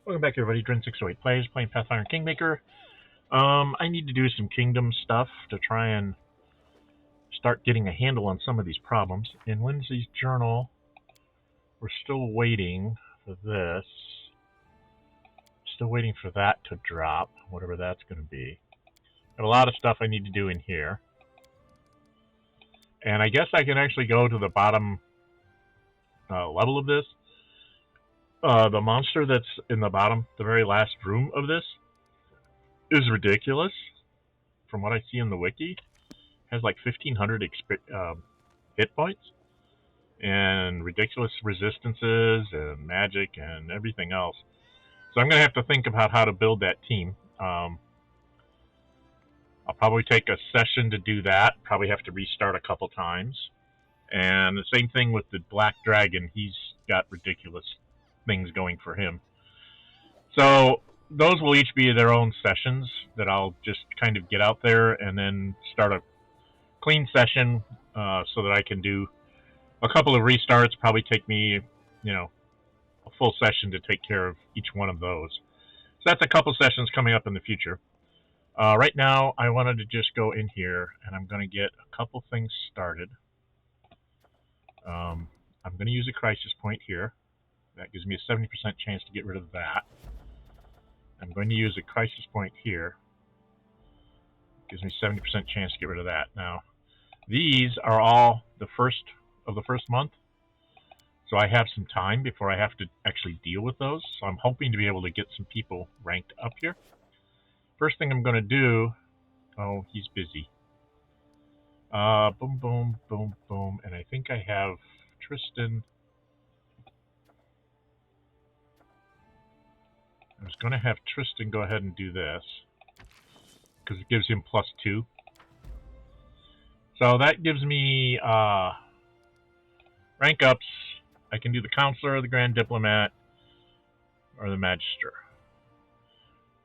Welcome back, everybody. Dren608 plays, playing Pathfinder Kingmaker. I need to do some kingdom stuff to try and start getting a handle on some of these problems. In Lindsay's journal, we're still waiting for this. Still waiting for that to drop, whatever that's going to be. Got a lot of stuff I need to do in here. And I guess I can actually go to the bottom level of this. The monster that's in the bottom, the very last room of this, is ridiculous. From what I see in the wiki, has like 1,500 hit points and ridiculous resistances and magic and everything else. So I'm going to have to think about how to build that team. I'll probably take a session to do that. Probably have to restart a couple times. And the same thing with the Black Dragon. He's got ridiculous things going for him. So those will each be their own sessions that I'll just kind of get out there and then start a clean session so that I can do a couple of restarts. Probably take me, a full session to take care of each one of those. So that's a couple sessions coming up in the future. Right now, I wanted to just go in here and I'm going to get a couple things started. I'm going to use a crisis point here. That gives me a 70% chance to get rid of that. I'm going to use a crisis point here. Gives me 70% chance to get rid of that. Now, these are all the first of the first month, so I have some time before I have to actually deal with those. So I'm hoping to be able to get some people ranked up here. First thing I'm going to do, oh, he's busy. Boom, boom, boom, boom, and I think I have Tristan. I was going to have Tristan go ahead and do this because it gives him +2. So that gives me rank ups. I can do the Counselor, the Grand Diplomat, or the Magister.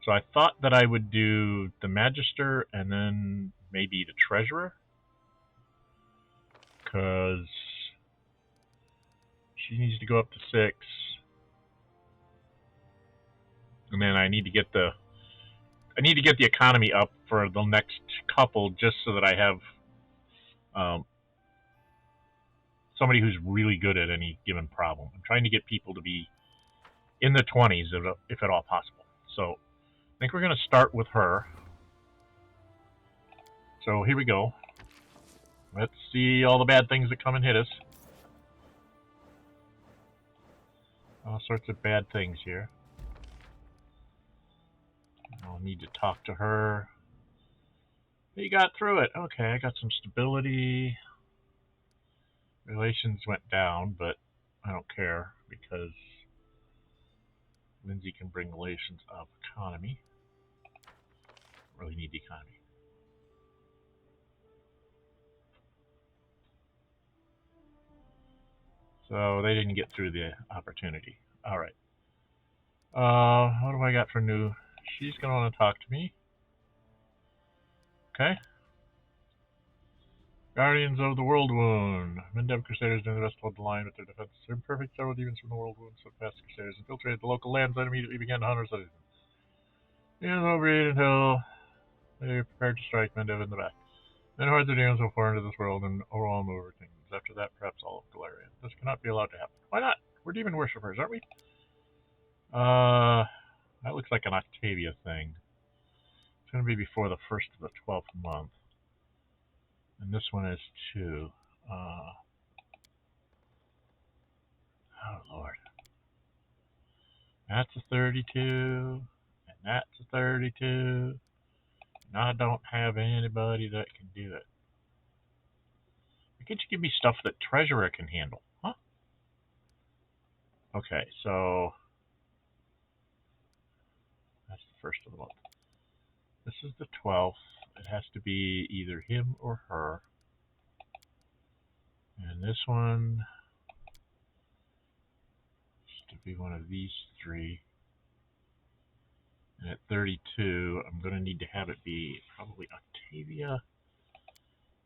So I thought that I would do the Magister and then maybe the Treasurer, because she needs to go up to 6. And then I need to get the economy up for the next couple, just so that I have somebody who's really good at any given problem. I'm trying to get people to be in the 20s if at all possible. So I think we're going to start with her. So here we go. Let's see all the bad things that come and hit us. All sorts of bad things here. I'll need to talk to her. You got through it. Okay, I got some stability. Relations went down, but I don't care because Lindsay can bring relations up. Economy. Really need the economy. So they didn't get through the opportunity. All right. What do I got for new? She's going to want to talk to me. Okay. Guardians of the World Wound. Mendev Crusaders and the rest hold the line with their defense imperfect. Several demons from the World Wound, so past Crusaders infiltrated the local lands and immediately began to hunt our citizens. Demons will breed until they are prepared to strike Mendev in the back. Then hordes of demons will pour into this world and overwhelm over kingdoms. After that, perhaps all of Galarian. This cannot be allowed to happen. Why not? We're demon worshippers, aren't we? That looks like an Octavia thing. It's going to be before the first of the 12th month. And this one is 2. Oh, Lord. That's a 32. And that's a 32. And I don't have anybody that can do it. Why can't you give me stuff that Treasurer can handle? Huh? Okay, so that's the first of the month. This is the 12th. It has to be either him or her. And this one has to be one of these 3. And at 32, I'm going to need to have it be probably Octavia.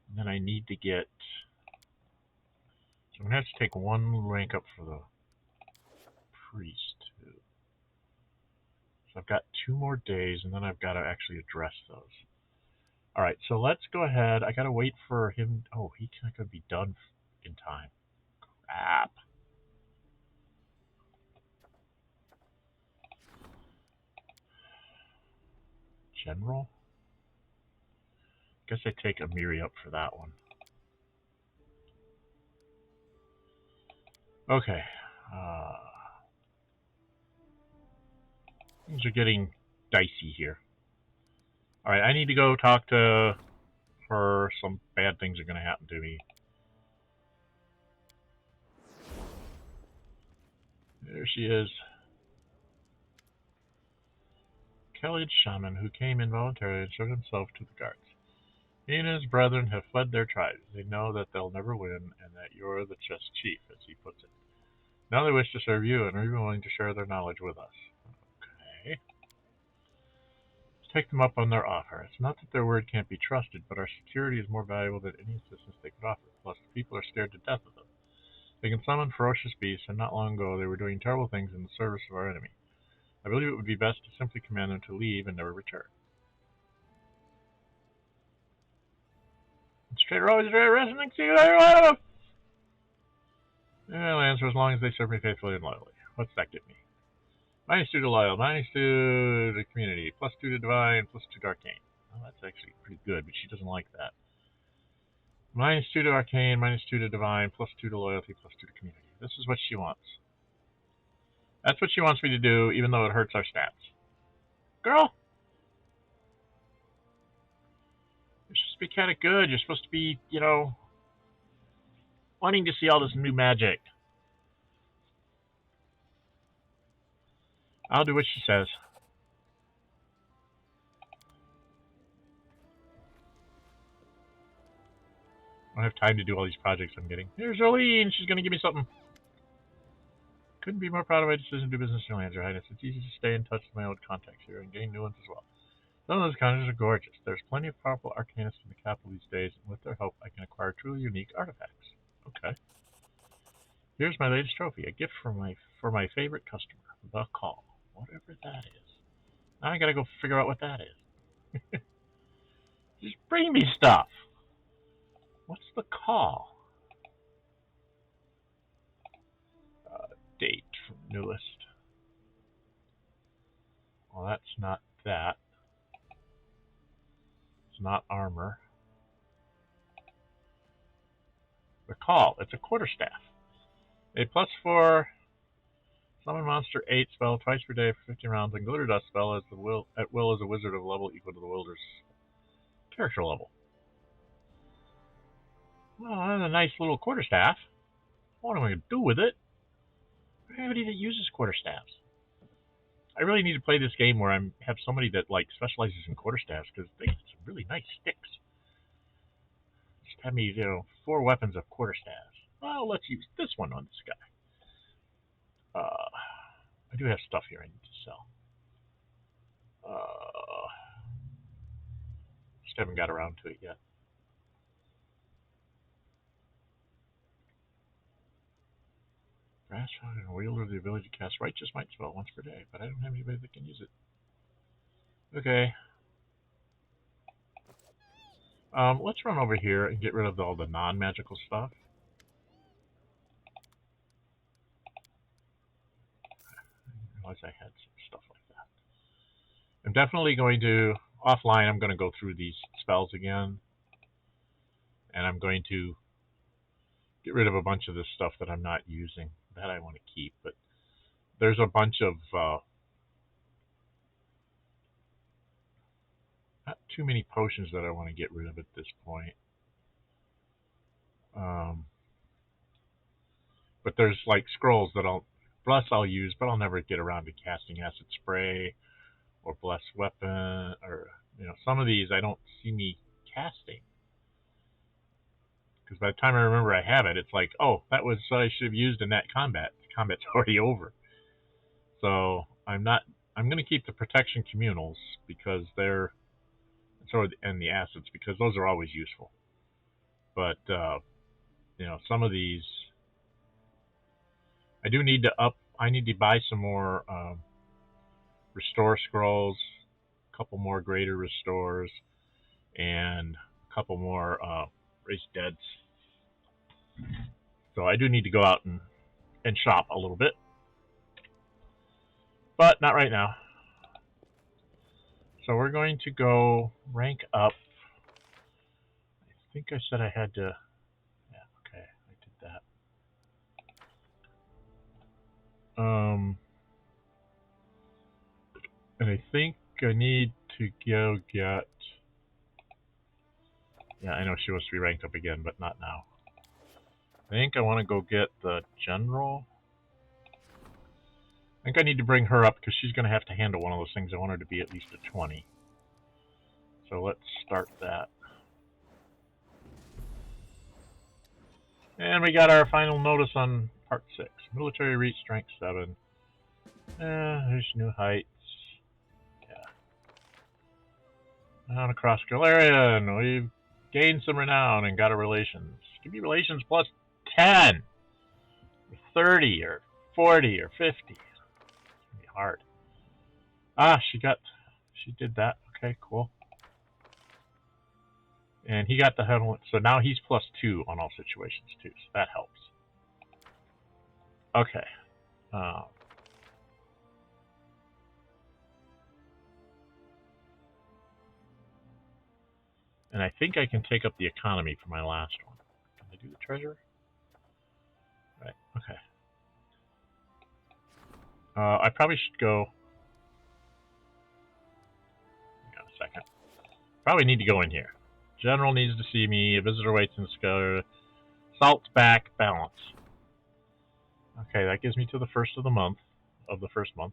And then I need to get... So I'm going to have to take 1 rank up for the priest, too. I've got 2 more days, and then I've got to actually address those. Alright, so let's go ahead. I gotta wait for him. Oh, he's not gonna be done in time. Crap. General? Guess I take Amiri up for that one. Okay. Things are getting dicey here. Alright, I need to go talk to her. Some bad things are gonna happen to me. There she is. Khalid shaman who came involuntarily and showed himself to the guards. He and his brethren have fled their tribes. They know that they'll never win, and that you're the just chief, as he puts it. Now they wish to serve you, and are even willing to share their knowledge with us. Okay. Let's take them up on their offer. It's not that their word can't be trusted, but our security is more valuable than any assistance they could offer. Plus, the people are scared to death of them. They can summon ferocious beasts, and not long ago they were doing terrible things in the service of our enemy. I believe it would be best to simply command them to leave and never return. Traitor always very resonant to you. I'll answer as long as they serve me faithfully and loyally. What's that get me? -2 to loyal, -2 to community, +2 to divine, +2 to arcane. Well, that's actually pretty good, but she doesn't like that. -2 to arcane, -2 to divine, +2 to loyalty, +2 to community. This is what she wants. That's what she wants me to do, even though it hurts our stats. Girl! You're supposed to be kind of good. You're supposed to be, you know, wanting to see all this new magic. I'll do what she says. I don't have time to do all these projects I'm getting. Here's Jolene. She's going to give me something. Couldn't be more proud of my decision to do business in your lands, Your Highness. It's easy to stay in touch with my old contacts here and gain new ones as well. Some of those contacts are gorgeous. There's plenty of powerful arcanists in the capital these days, and with their help I can acquire truly unique artifacts. Okay. Here's my latest trophy, a gift for my favorite customer, the Call. Whatever that is. Now I gotta go figure out what that is. Just bring me stuff. What's the Call? Date from newest. Well, that's not that. It's not armor. The Call. It's a quarterstaff. A +4 summon monster 8 spell twice per day for 15 rounds, and glitter dust spell at will as a wizard of a level equal to the wielder's character level. Well, that's a nice little quarterstaff. What am I going to do with it? I don't have anybody that uses quarterstaffs. I really need to play this game where I have somebody that like specializes in quarterstaffs, because they get some really nice sticks. Just have me, 4 weapons of quarterstaffs. Well, let's use this one on this guy. I do have stuff here I need to sell. Just haven't got around to it yet. Brass shot and wielder the ability to cast Righteous Might spell once per day, but I don't have anybody that can use it. Okay. Let's run over here and get rid of all the non-magical stuff. I realize I had some stuff like that. I'm definitely going to, offline, I'm going to go through these spells again. And I'm going to get rid of a bunch of this stuff that I'm not using. That I want to keep, but there's a bunch of not too many potions that I want to get rid of at this point. But there's like scrolls that I'll use, but I'll never get around to casting Acid Spray or Bless Weapon, or some of these I don't see me casting. Because by the time I remember I have it, it's like, oh, that was what I should have used in that combat. The combat's already over. So I'm going to keep the protection communals because they're, and the acids, because those are always useful. But some of these I do need to up. I need to buy some more restore scrolls, a couple more greater restores, and a couple more raise deads. So I do need to go out and shop a little bit, but not right now. So we're going to go rank up. I think I said I had to. Yeah, okay, I did that. And I think I need to go get. Yeah, I know she wants to be ranked up again, but not now. I think I want to go get the general. I think I need to bring her up because she's going to have to handle one of those things. I want her to be at least a 20. So let's start that. And we got our final notice on part 6. Military reach strength 7. There's new heights. Yeah. Down across Galarian, we've gained some renown and got a relations. Give me relations plus 10, or 30, or 40, or 50. It's gonna be hard. She did that. Okay, cool. And he got the helmet, so now he's plus 2 on all situations too, so that helps. Okay. And I think I can take up the economy for my last one. Can I do the treasure? Right, okay. I probably should go. Hang on a second. Probably need to go in here. General needs to see me. A visitor waits in the sky. Salt's back. Balance. Okay, that gives me to the first of the month. Of the first month.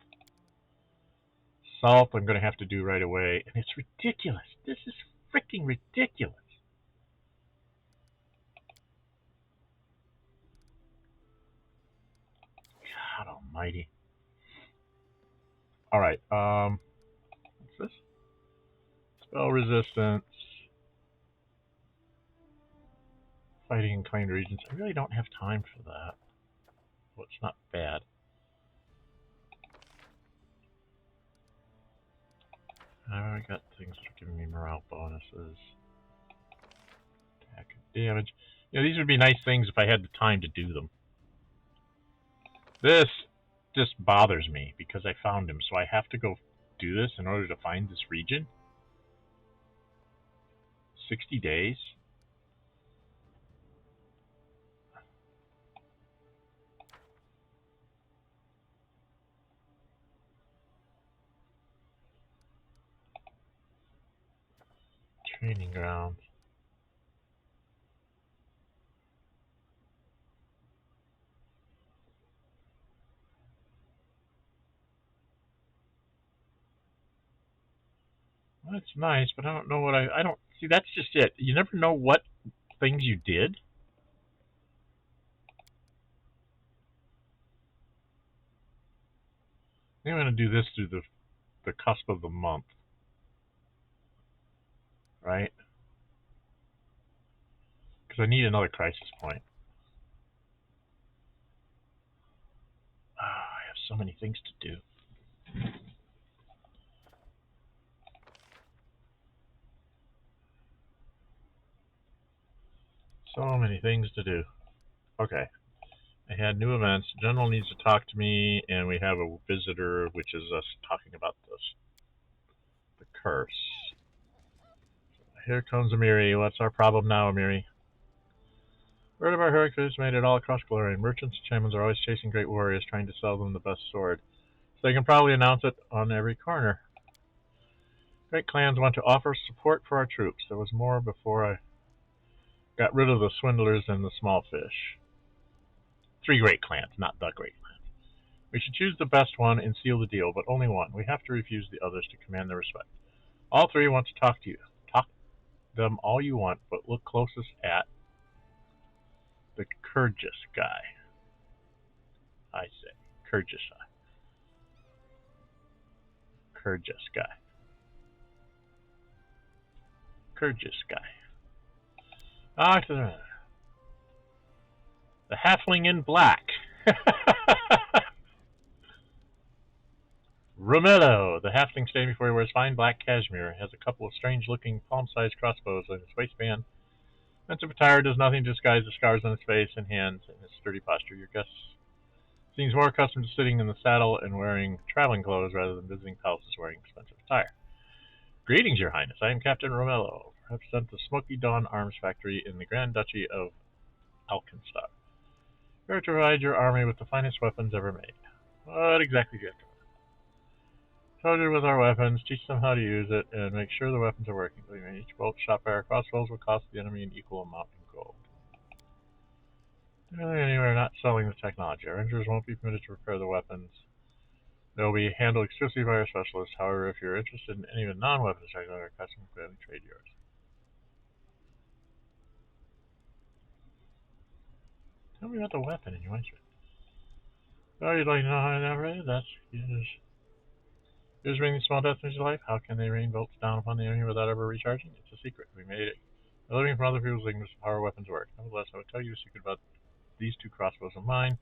Salt I'm going to have to do right away. And it's ridiculous. This is freaking ridiculous. God almighty. Alright, what's this? Spell resistance. Fighting in claimed regions. I really don't have time for that. Well, it's not bad. I got things that are giving me morale bonuses. Attack and damage. You know, these would be nice things if I had the time to do them. This just bothers me because I found him, so I have to go do this in order to find this region. 60 days. Training grounds. Well, that's nice, but I don't know what I don't see. That's just it. You never know what things you did. I think I'm going to do this through the cusp of the month, right? Because I need another crisis point. I have so many things to do. So many things to do. Okay. I had new events. General needs to talk to me, and we have a visitor, which is us talking about this. The curse. Here comes Amiri. What's our problem now, Amiri? Word of our hurricanes made it all across Galarian. Merchants and shamans are always chasing great warriors, trying to sell them the best sword. So they can probably announce it on every corner. Great clans want to offer support for our troops. There was more before I got rid of the swindlers and the small fish. 3 great clans, not the great clans. We should choose the best one and seal the deal, but only one. We have to refuse the others to command their respect. All 3 want to talk to you. Talk them all you want, but look closest at the Kyrgyz guy. I say. Kyrgyz guy. Kyrgyz guy. The halfling in black. Romello, the halfling standing before you, wears fine black cashmere, has a couple of strange-looking palm-sized crossbows on his waistband. Offensive attire does nothing to disguise the scars on his face and hands and his sturdy posture. Your guest seems more accustomed to sitting in the saddle and wearing traveling clothes rather than visiting palaces wearing expensive attire. Greetings, Your Highness. I am Captain Romello, represent the Smoky Dawn Arms Factory in the Grand Duchy of Alkenstock. We are to provide your army with the finest weapons ever made. What exactly do you have to do? Charge it with our weapons, teach them how to use it, and make sure the weapons are working. Each bolt shot by our crossbows will cost the enemy an equal amount in gold. Anyway, we're not selling the technology. Our rangers won't be permitted to repair the weapons. They'll be handled exclusively by our specialists. However, if you're interested in any of the non-weapons technology, our customers will gladly trade yours. Tell me about the weapon and you answer it. Oh, you'd like to know how I operate? That's Is bringing small death into life? How can they rain bolts down upon the enemy without ever recharging? It's a secret. We made it. Learning from other people's ignorance of how our weapons work. Nevertheless, I would tell you a secret about these two crossbows of mine.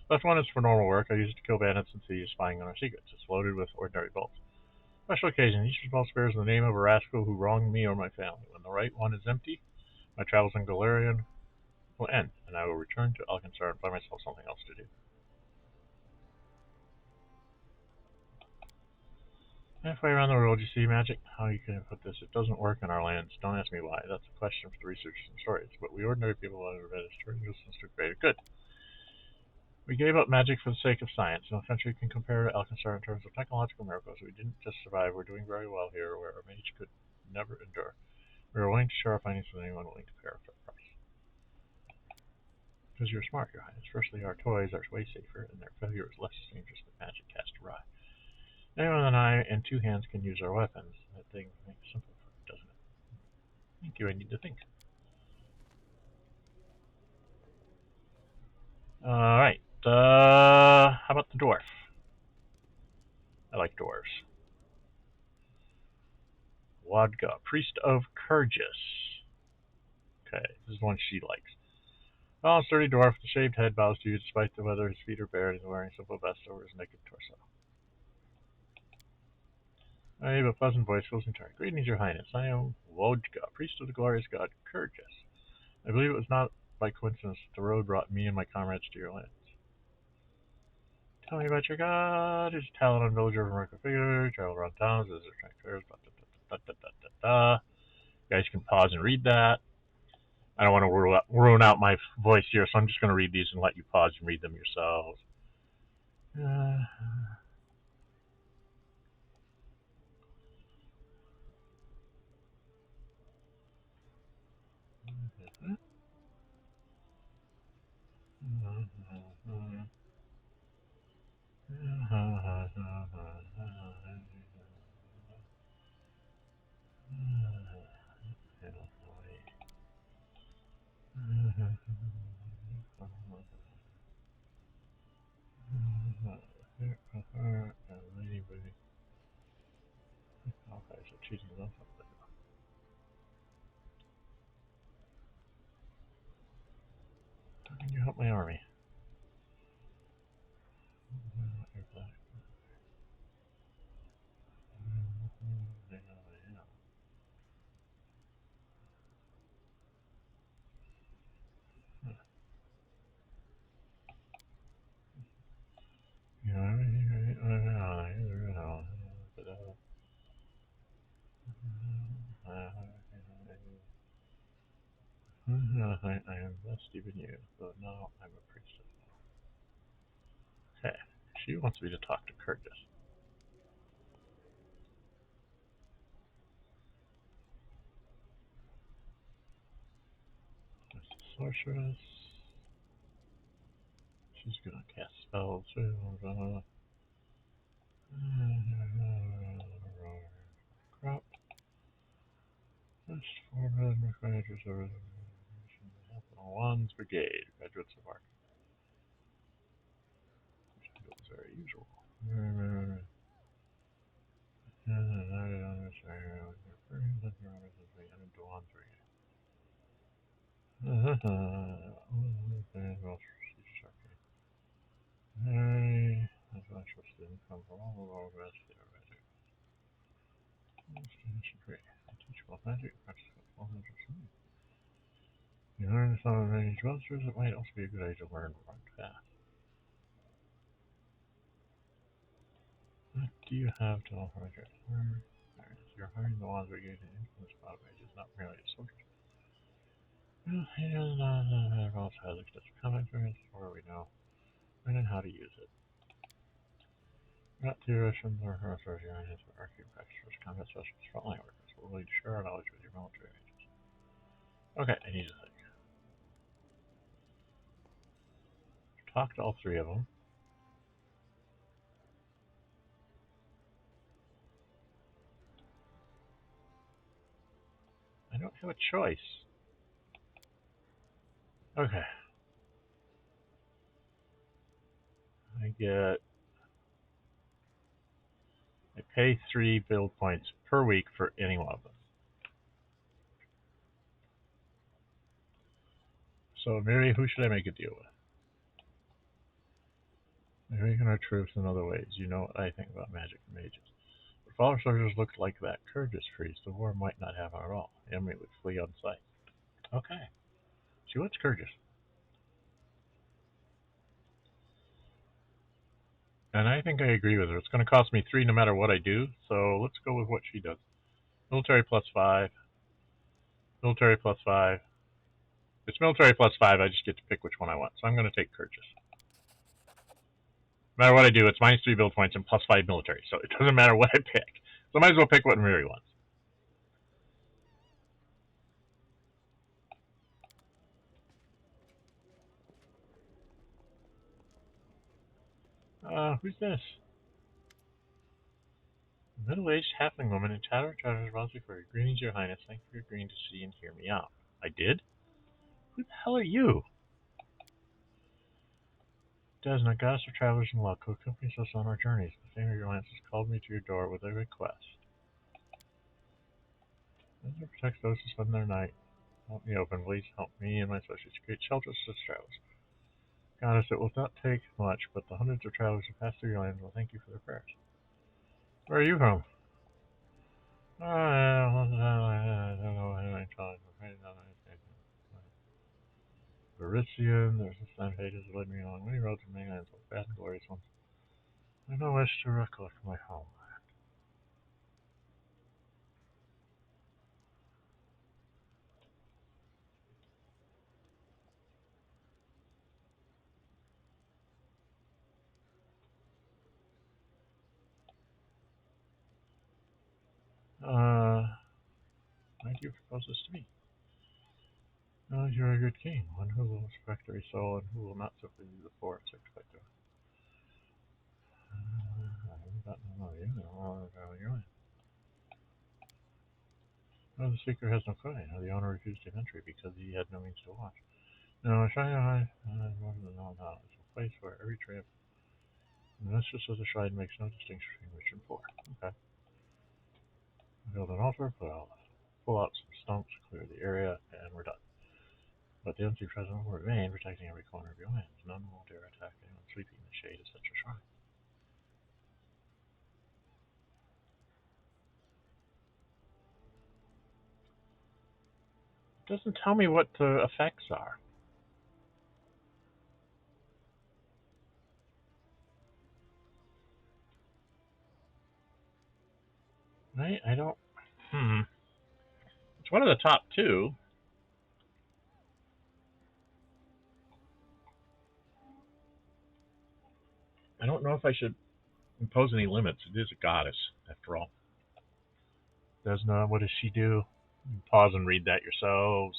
Left one is for normal work. I use it to kill bandits and thieves spying on our secrets. It's loaded with ordinary bolts. Special occasion. Each bolt bears the name of a rascal who wronged me or my family. When the right one is empty, my travels in Galarian will end, and I will return to Alcansar and find myself something else to do. Halfway around the world, you see magic. How you can put this? It doesn't work in our lands. Don't ask me why. That's a question for the researchers and historians. But we ordinary people have read it turn useless to greater good. We gave up magic for the sake of science. No country can compare to Alcansar in terms of technological miracles. We didn't just survive. We're doing very well here, where our mage could never endure. We are willing to share our findings with anyone willing to pay our fair price. Because you're smart, Your Highness. Firstly, our toys are way safer, and their failure is less dangerous than magic cast awry. Anyone with an eye and two hands can use our weapons. That thing makes it simple for you, doesn't it? Thank you, I need to think. Alright, how about the dwarf? I like dwarves. Wadga, Priest of Kurgis. Okay, this is the one she likes. Tall, sturdy dwarf with a shaved head bows to you despite the weather. His feet are bare and he's wearing a simple vest over his naked torso. I have a pleasant voice, fills in turn. Greetings, Your Highness. I am Wodga, priest of the glorious god Kurgis. I believe it was not by coincidence that the road brought me and my comrades to your lands. Tell me about your god. He's a Talon villager from Merca Figure. Travel around towns, visit fairs, You guys can pause and read that. I don't want to ruin out my voice here, so I'm just going to read these and let you pause and read them yourselves. Okay, so choosing those. How can you help my army? I am less even you, but now I'm a priest. Okay, she wants me to talk to Kurgis. Sorceress. She's gonna cast spells. Crop. Just 4 men graduates of Wands Brigade. Graduates of Arc. It was very usual. didn't come from all the world rest theoretic. I teach both magic, practice all magic. You learn some of many monsters, it might also be a good idea to learn one fast. What do you have to offer magic? You're hiring the ones we gave to influence cloud mages, not merely a soldier. Well, he does not have also had extensive combat experience, or we know when and how to use it. Not theoreticians or sorcerers or arcane practitioners, combat specialists, frontline workers. We'll need to share our knowledge with your military agents. Okay, I need to think. Talk to all three of them. I don't have a choice. Okay. I pay 3 build points per week for any one of them. So, Mary, who should I make a deal with? Making our troops in other ways. You know what I think about magic and mages. If all our soldiers looked like that Kyrgyz priest, the war might not happen at all. The enemy would flee on sight. Okay. She wants Kyrgyz. And I think I agree with her. It's going to cost me 3 no matter what I do, so let's go with what she does. Military plus 5. Military plus 5. It's military plus 5, I just get to pick which one I want. So I'm going to take Kyrgyz. No matter what I do, it's minus 3 build points and plus 5 military, so it doesn't matter what I pick. So I might as well pick what Miri wants. Who's this? A middle-aged halfling woman in tattered trousers bows before you. Greetings, your highness. Thank you for agreeing to see and hear me out. I did? Who the hell are you? Desna, goddess of travelers in luck, who accompanies us on our journeys. The fame of your lance has called me to your door with a request. Desna protects those who spend their night. Help me open, please. Help me and my associates create shelters for travelers. Goddess, it will not take much, but the hundreds of travelers who pass through your lands will thank you for their prayers. Where are you from? Barician, there's a sun pages that led me along many roads and many lands, both bad and glorious ones. I no wish to recollect my home. Why do you propose this to me? You're a good king, one who will respect every soul and who will not simply leave the forest expect of. I haven't gotten to know you, the speaker has no coin, or the owner refused him entry because he had no means to watch. No, Shrine more than all now. It's a place where every trip the mistress of the shrine makes no distinction between rich and poor. Okay. Build an altar, pull out some stumps, clear the area, and we're done. But the empty present will remain, protecting every corner of your lands. None will dare attack anyone sleeping in the shade of such a shrine. It doesn't tell me what the effects are. Right? I don't... It's one of the top 2. I don't know if I should impose any limits. It is a goddess, after all. Desna, what does she do? Pause and read that yourselves.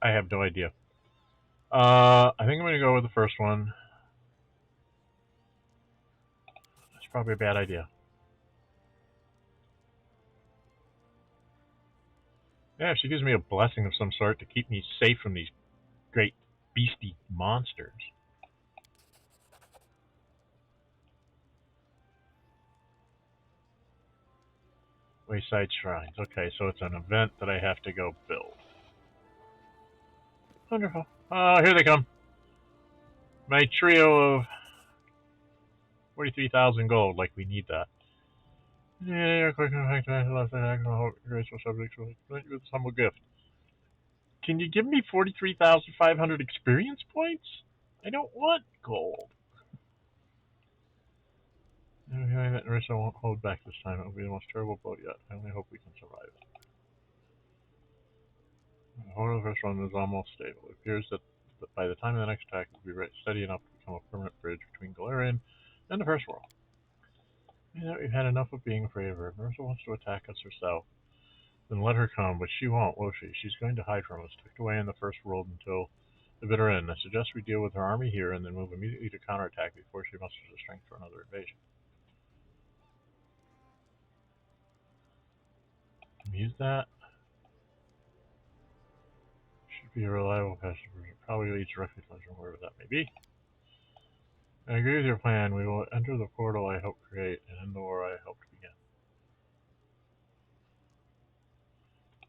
I have no idea. I think I'm going to go with the first one. That's probably a bad idea. Yeah, if she gives me a blessing of some sort to keep me safe from these great beastie monsters. Wayside Shrines. Okay, so it's an event that I have to go build. Wonderful. Oh, here they come. My trio of 43,000 gold. Like, we need that. Yeah, quick effect, graceful subject, with a humble gift. Can you give me 43,500 experience points? I don't want gold. Okay, that Narissa won't hold back this time. It will be the most terrible boat yet. I only hope we can survive it. The whole of the first one is almost stable. It appears that by the time of the next attack, it will be steady enough to become a permanent bridge between Galarian and the first world. We've had enough of being afraid of her. Narissa wants to attack us herself. Then let her come, but she won't, will she? She's going to hide from us, tucked away in the first world until the bitter end. I suggest we deal with her army here and then move immediately to counterattack before she musters the strength for another invasion. Use that. Should be a reliable passage. It probably leads directly to Legend, wherever that may be. I agree with your plan. We will enter the portal I helped create and end the war I helped begin.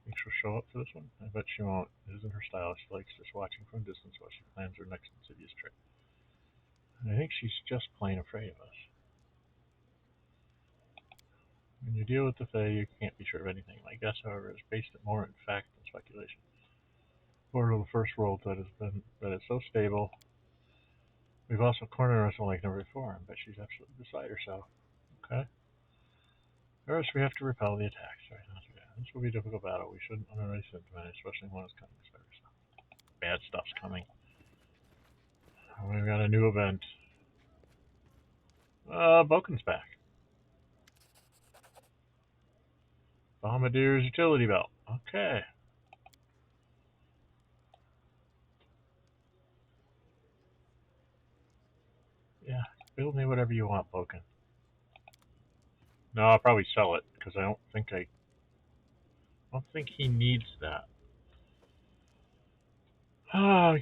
Think she'll show up for this one? I bet she won't. It isn't her style. She likes just watching from a distance while she plans her next insidious trick. I think she's just plain afraid of us. When you deal with the Fae, you can't be sure of anything. My guess, however, is based more in fact than speculation. Portal of the first world that is so stable. We've also cornered us like never before, but she's absolutely beside herself. Okay. First, we have to repel the attacks. Right? This will be a difficult battle. We shouldn't underestimate the man, especially when it's coming beside herself. Bad stuff's coming. We've got a new event. Boken's back. Bombardier's utility belt. Okay. Yeah, build me whatever you want, Boken. No, I'll probably sell it because I don't think he needs that.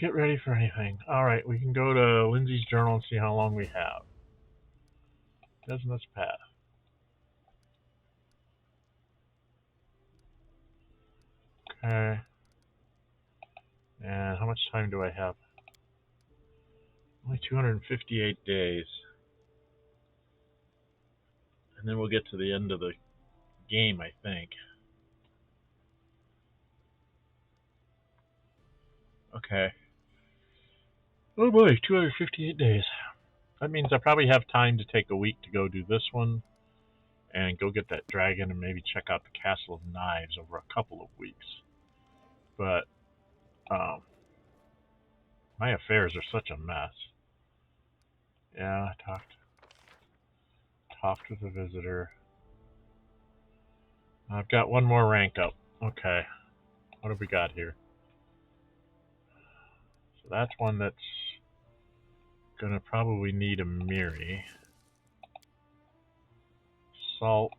Get ready for anything. Alright, we can go to Lindsay's journal and see how long we have. Doesn't this path? Okay. And how much time do I have? Only 258 days. And then we'll get to the end of the game, I think. Okay. Oh boy, 258 days. That means I probably have time to take a week to go do this one and go get that dragon and maybe check out the Castle of Knives over a couple of weeks. But my affairs are such a mess. Yeah, I talked with a visitor. I've got one more rank up. Okay. What have we got here? So that's one that's gonna probably need a Miri. Salt.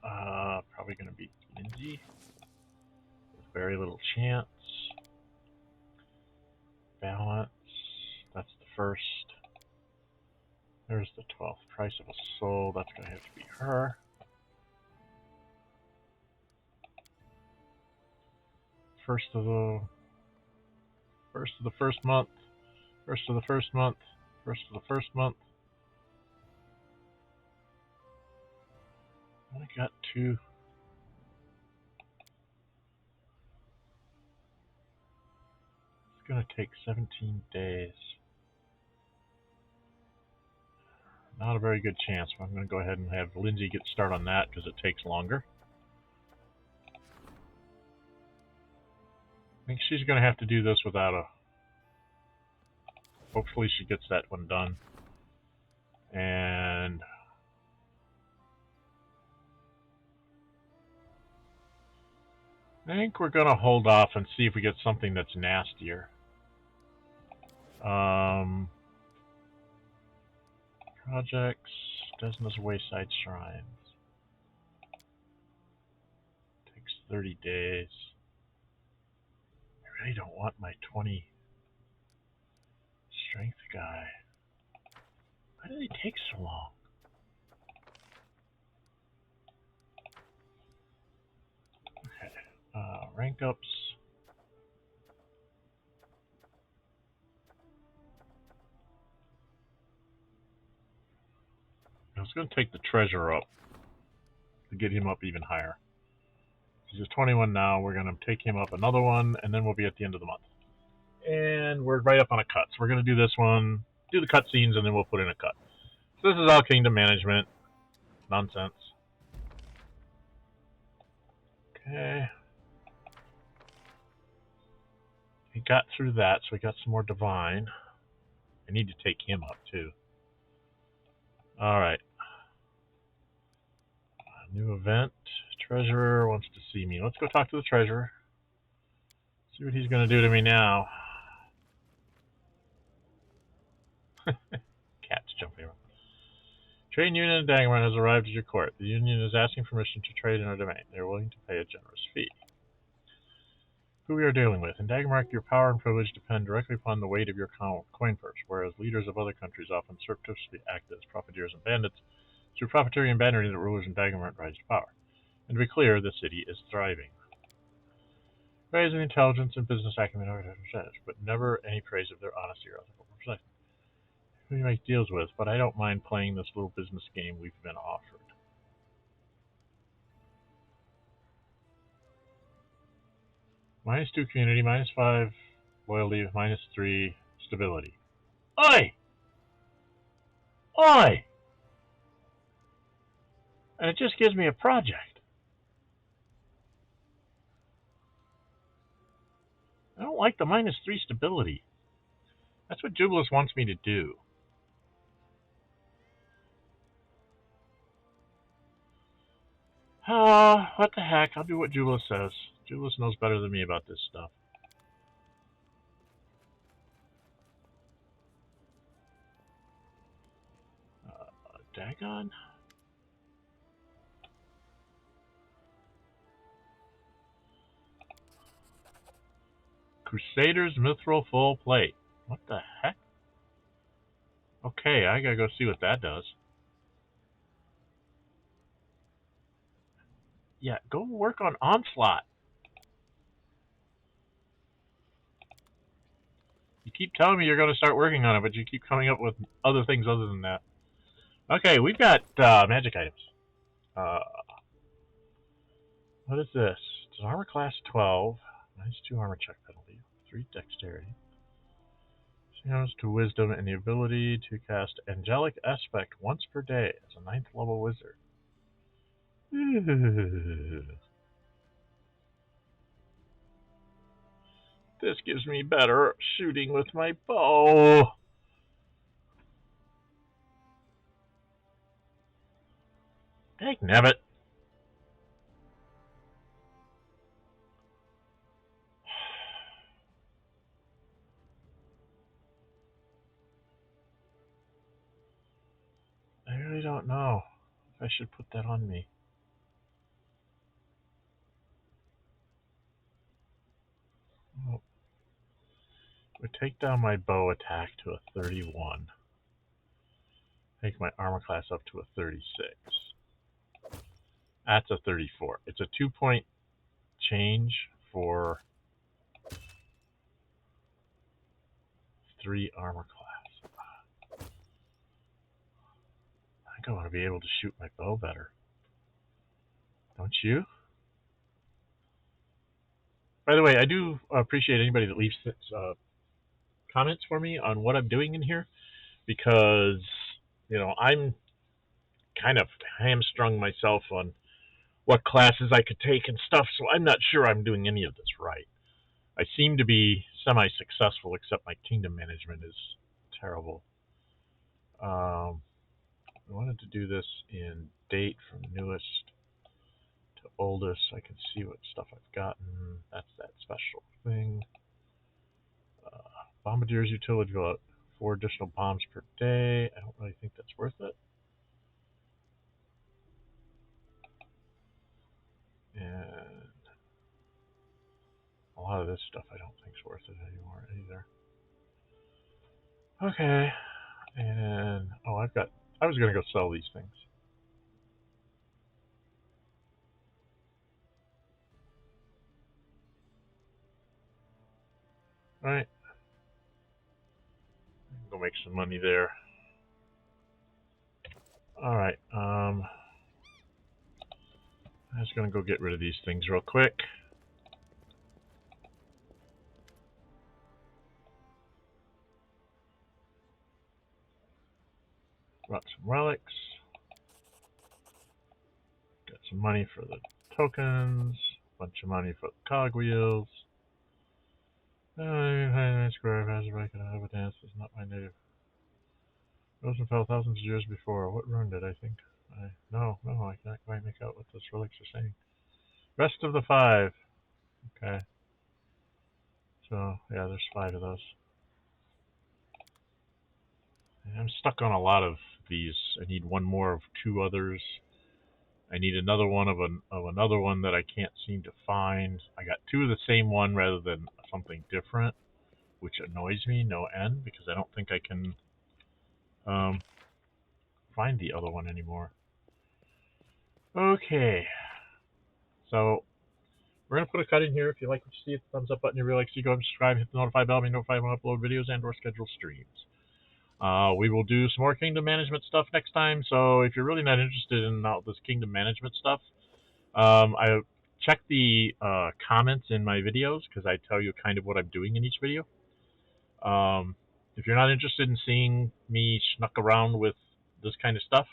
Probably gonna be Lindsay. With very little chance. Balance. That's the first. There's the 12th. Price of a soul. That's gonna have to be her. First of the first month. First of the first month. First of the first month. I got two. It's gonna take 17 days. Not a very good chance, but I'm gonna go ahead and have Lindsay get started on that because it takes longer. I think she's gonna have to do this without a... Hopefully she gets that one done. And... I think we're gonna hold off and see if we get something that's nastier. Projects, Desna's Wayside Shrines. Takes 30 days. I really don't want my 20 strength guy. Why do they take so long? Rank ups. I was going to take the treasure up to get him up even higher. He's 21 now. We're going to take him up another one, and then we'll be at the end of the month. And we're right up on a cut. So we're going to do this one, do the cut scenes, and then we'll put in a cut. So this is all kingdom management. Nonsense. Okay. He got through that, so we got some more divine. I need to take him up, too. Alright. New event. Treasurer wants to see me. Let's go talk to the treasurer. See what he's going to do to me now. Cat's jumping around. Trade union in Dagmar has arrived at your court. The union is asking permission to trade in our domain. They are willing to pay a generous fee. Who we are dealing with. In Dagmar, your power and privilege depend directly upon the weight of your coin purse, whereas leaders of other countries often surreptitiously act as profiteers and bandits. Through profiteering and banditry, the rulers in Dagmar rise to power. And to be clear, the city is thriving. Praise in intelligence and business acumen are percentage, but never any praise of their honesty or ethical perspective. We make deals with, but I don't mind playing this little business game we've been offered. -2 community, -5 loyalty, -3 stability. Oi! Oi! And it just gives me a project. I don't like the -3 stability. That's what Jubilus wants me to do. What the heck? I'll do what Jubilus says. Jubilus knows better than me about this stuff. Dagon? Crusaders Mithril Full Plate. What the heck? Okay, I gotta go see what that does. Yeah, go work on Onslaught. You keep telling me you're going to start working on it, but you keep coming up with other things other than that. Okay, we've got magic items. What is this? It's an armor class 12. -2 armor check penalty. 3 dexterity. Goes to wisdom and the ability to cast angelic aspect once per day as a 9th level wizard. This gives me better shooting with my bow. Dagnabbit. I really don't know if I should put that on me. Oh. Would take down my bow attack to a 31. Take my armor class up to a 36. That's a 34. It's a 2-point change for 3 armor class. I think I want to be able to shoot my bow better. Don't you? By the way, I do appreciate anybody that leaves comments for me on what I'm doing in here, because, you know, I'm kind of hamstrung myself on what classes I could take and stuff, so I'm not sure I'm doing any of this right. I seem to be semi-successful, except my kingdom management is terrible. I wanted to do this in date from newest to oldest, so I can see what stuff I've gotten. That's that special thing. Bombardier's utility go out 4 additional bombs per day. I don't really think that's worth it. And a lot of this stuff I don't think is worth it anymore either. Okay. And I was gonna go sell these things. Alright. Go make some money there. Alright, I'm just gonna go get rid of these things real quick. Brought some relics. Got some money for the tokens. Bunch of money for the cogwheels. Square has a record of a dance is not my native. Rosenfeld thousands of years before. What rune did I think? No, I can't quite make out what those relics are saying. Rest of the 5. Okay. So, yeah, there's 5 of those. I'm stuck on a lot of these. I need one more of 2 others. I need another one of another one that I can't seem to find. I got 2 of the same one rather than something different, which annoys me no end because I don't think I can find the other one anymore. Okay, so we're going to put a cut in here. If you like what you see, hit the thumbs up button. If you really like to see, go ahead and subscribe, hit the notify bell, be notified when I upload videos and or schedule streams. We will do some more kingdom management stuff next time, so if you're really not interested in all this kingdom management stuff, I check the comments in my videos because I tell you kind of what I'm doing in each video. If you're not interested in seeing me snuck around with this kind of stuff,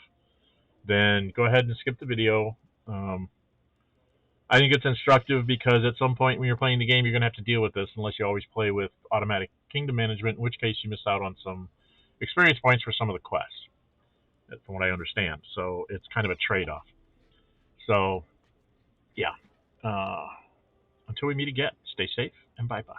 then go ahead and skip the video. I think it's instructive because at some point when you're playing the game, you're going to have to deal with this unless you always play with automatic kingdom management, in which case you miss out on some experience points for some of the quests, from what I understand. So it's kind of a trade-off. So, yeah. Until we meet again, stay safe and bye-bye.